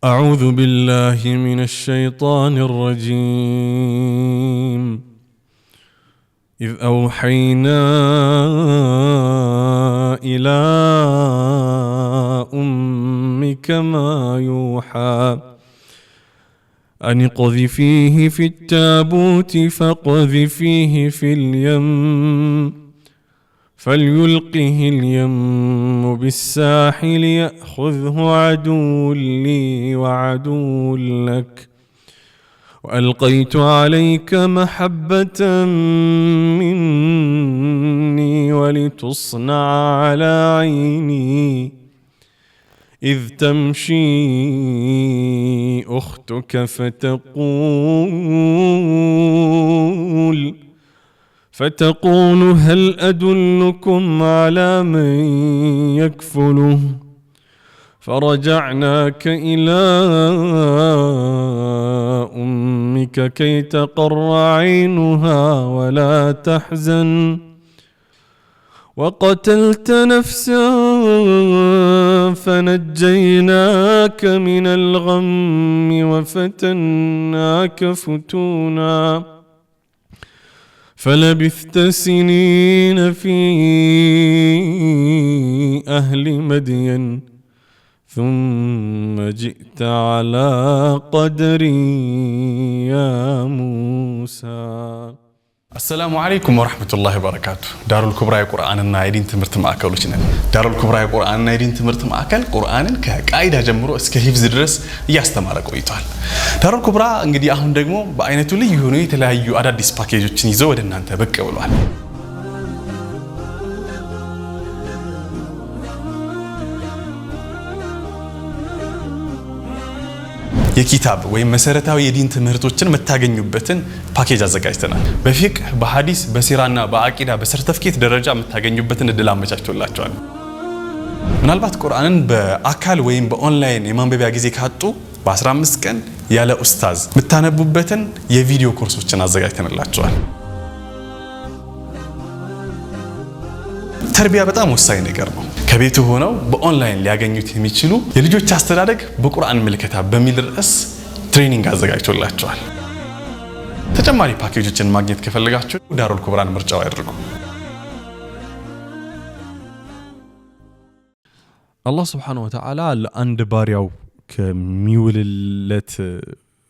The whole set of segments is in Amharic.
أعوذ بالله من الشيطان الرجيم إذ أوحينا إلى أمك ما يوحى أن اقذفيه في التابوت فاقذفيه في اليم فليلقه اليم بالساحل يأخذه عدو لي وعدو لك وألقيت عليك محبة مني ولتصنع على عيني إذ تمشي أختك فتقول هل أدلكم على من يكفله فرجعناك إلى أمك كي تقر عينها ولا تحزن وقتلت نفسا فنجيناك من الغم وفتناك فتونا فلبثت سنين في أهل مدين ثم جئت على قدري يا موسى. السلام عليكم ورحمة الله وبركاته. دار الكبرى قرآن النايدين تمرت معاكلوشنا. دار الكبرى قرآن النايدين تمرت معاكل قرآن كقاعدة جمرو اسك حفظ درس يستمر ቆይቷል. دار الكبرى እንግዲህ አሁን ደግሞ በአይነቱ ልዩ ሆኖ የተለያዩ አዳዲስ ፓኬጆችን ይዘው ወደ እናንተ ብቅ ብሏል። የኪታብ ወይም መሰረታዊ የዲን ትምህርቶችን መታገኙበትን ፓኬጅ አዘጋጅተናል። በፊቅህ በሐዲስ በሲራና በአቂዳ በሰርተፍኬት ደረጃ መታገኙበትን እድል አመቻችቶላችኋል። ምናልባት ቁርአንን በአካል ወይም በኦንላይን የማንበቢያ ጊዜ ካጡ በ15 ቀን ያለ ኡስታዝ መታነቡበትን የቪዲዮ ኮርሶችን አዘጋጅተንላችኋል። ተርቢያ በጣም ወሳኝ ነገር ነው። ከቤቱ ሆነው በኦንላይን ሊያገኙት የሚችሉ የልጆች አስተዳደግ በቁርአን ምልከታ በሚል ርዕስ ትሬኒንግ አዘጋጅቶላችኋል። ተጨማሪ ፓኬጆችን ማግኘት ከፈለጋችሁ ዳሩል ኩብራን ምርጫው ያድርጉ። አላህ Subhanahu Wa Ta'ala ለአንድ ባሪያው ከሚውልለት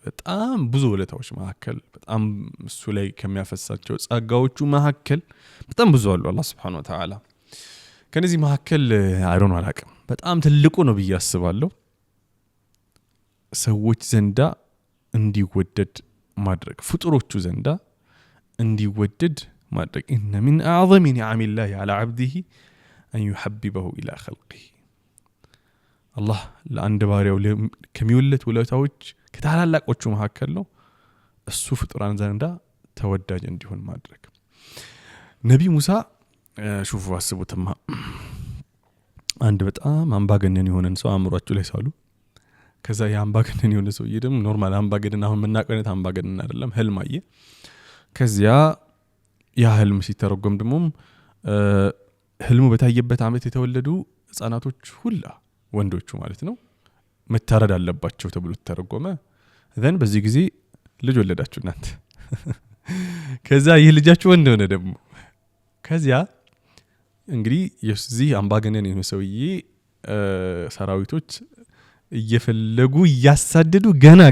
በጣም ብዙ ውለታዎች መካከል በጣም እሱ ላይ ከሚያፈሳቸው ጸጋዎቹ መካከል በጣም ብዙ አሉ። አላህ Subhanahu Wa Ta'ala ከነዚህ መካከል አይሮን አላቀም በጣም ትልቁ ነው ብዬ አስባለሁ። ሰዎች ዘንዳ እንዲወደድ ማድረግ ፍጡሮቹ ዘንዳ እንዲወደድ ማድረግ إن من أعظم نعم الله على عبده أن يحببه إلى خلقه الله ለአንድ ባሪያው ከሚውለት ውለታዎች ከታላላቆቹ መካከል ነው እሱ ፍጡራን ዘንዳ ተወዳጅ እንዲሆን ማድረግ። ነብይ ሙሳ ሹፉ አስቡትማ አንድ በጣም አምባገነን የሆነን ሰው አምሯቸው ላይ ሳሉ ከዛ ያምባገነን የሆነ ሰው ይደም ኖርማል አምባገነን አሁን መናቀነት አምባገነን አይደለም ህልም አየ። ከዚያ ያ ህልም ሲተረጎም ደግሞ ህልሙ በታየበት አመት የተወለዱ ህፃናቶች ሁላ ወንዶቹ ማለት ነው መታረድ አለባቸው ተብሎ ተተረጎመ። ዘን በዚህ ጊዜ ልጅ ወለዳችሁ እናንተ ከዛ ይህ ልጃችሁ ወንድ ሆነ ደግሞ ከዚያ እንግዲህ የዚህ አምባገነን የሆነ ሰውዬ ሰራዊቶች እየፈለጉ ያሳደዱ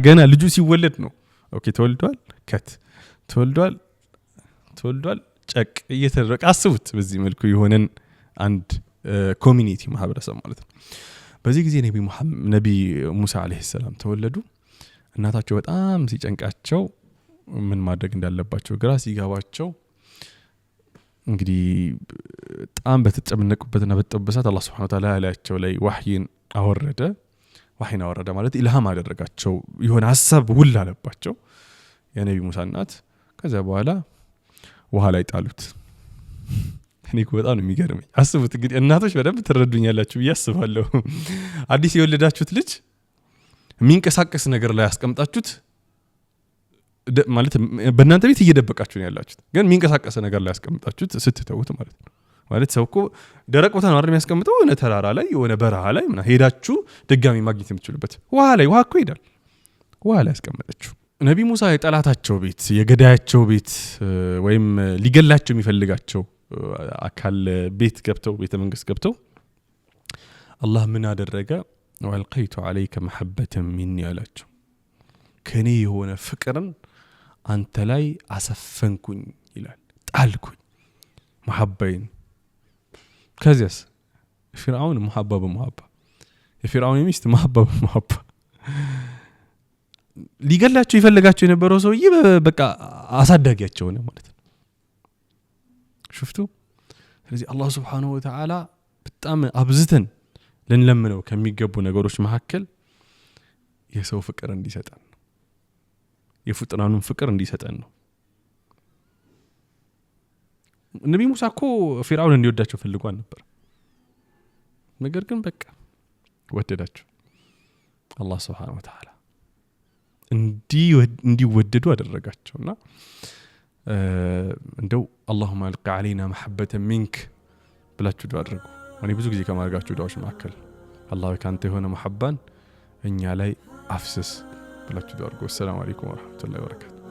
ገና ልጁ ሲወለድ ነው ኦኬ ተወልዷል ጨቅ እየተደረቀ አስቡት። በዚህ መልኩ የሆነን አንድ ኮሚኒቲ ማህበረሰብ ማለት ነው። በዚህ ጊዜ ነቢ ሙሳ አለይሂ ሰላም ተወለዱ። እናታቸው በጣም ሲጨንቃቸው ምን ማድረግ እንዳለባቸው ግራ ሲጋባቸው እንግዲህ በጣም በተጨነቁበትና በተጠበሳት አላህ Subhanahu Wa Ta'ala ያላቸው ላይ ወህይን አወረደ ማለት ኢልሃም አደረጋቸው የሆነ ሐሳብ ሁላ አለባቸው የነቢ ሙሳ እናት። ከዛ በኋላ ውሃ ላይ ጣሉት። እኔ በጣም ነው የሚገርመኝ። አስቡት እንግዲህ እናቶች በደንብ ትረዱኛላችሁ ብዬ አስባለሁ። አዲስ የወለዳችሁት ልጅ የሚንቀሳቀስ ነገር ላይ አስቀምጣችሁት ማለት በእናንተ ቤት እየደበቃችሁ ነው ያላችሁት ግን የሚንቀሳቀስ ነገር ላይ አስቀምጣችሁት ስትተውት ማለት ነው ማለት ሰው እኮ ደረቅ ቦታ ነው አይደል የሚያስቀምጠው የሆነ ተራራ ላይ የሆነ በረሃ ላይ ምናምን ሄዳችሁ ድጋሚ ማግኘት የምትችሉበት ውሃ ላይ ውሃ እኮ ይሄዳል ውሃ ላይ ያስቀመጠችው ነቢ ሙሳ የጠላታቸው ቤት የገዳያቸው ቤት ወይም ሊገላቸው የሚፈልጋቸው አካል ቤት ገብተው ቤተ መንግስት ገብተው አላህ ምን አደረገ ወልቀይቱ عليك محبة مني አላቸው ከኔ የሆነ ፍቅርን አንተ ላይ አሰፈንኩኝ ይላል ጣልኩኝ محبين ከዚያስ ፊርዓውን محبة بمحبة የፊርዓውን ሚስት محبة بمحبة ሊገላቸው ይፈልጋቸው የነበረው ሰውዬ በቃ አሳዳጊያቸው ነው ማለት ነው شفتوا ስለዚህ አላህ Subhanahu Wa Ta'ala በጣም አብዝተን ለንለምነው ከሚገቡ ነገሮች መካከል የሰው ፍቅር እንዲሰጠን የፍጥራኑን ፍቅር እንዲሰጠን ነው ነብዩ ሙሳ እኮ ፊርዓውን እንዲወዳቸው ፈልጓል ነበር ነገር ግን በቃ ወደዳቸው አላህ Subhanahu Wa Ta'ala እንዲወደዱ አደረጋቸውና እንደው اللهم الق علينا محبة منك ብላችሁ ዱዓ አድርጉ እኔ ብዙ ጊዜ ከማድረጋችሁ ዱዓዎች መካከል አላህ ካንተ የሆነ محبان እኛ ላይ አፍስስ ብላችሁ ዱዓ አድርጉ። ሰላም አለይኩም ወራህመቱላሂ ወበረካቱ።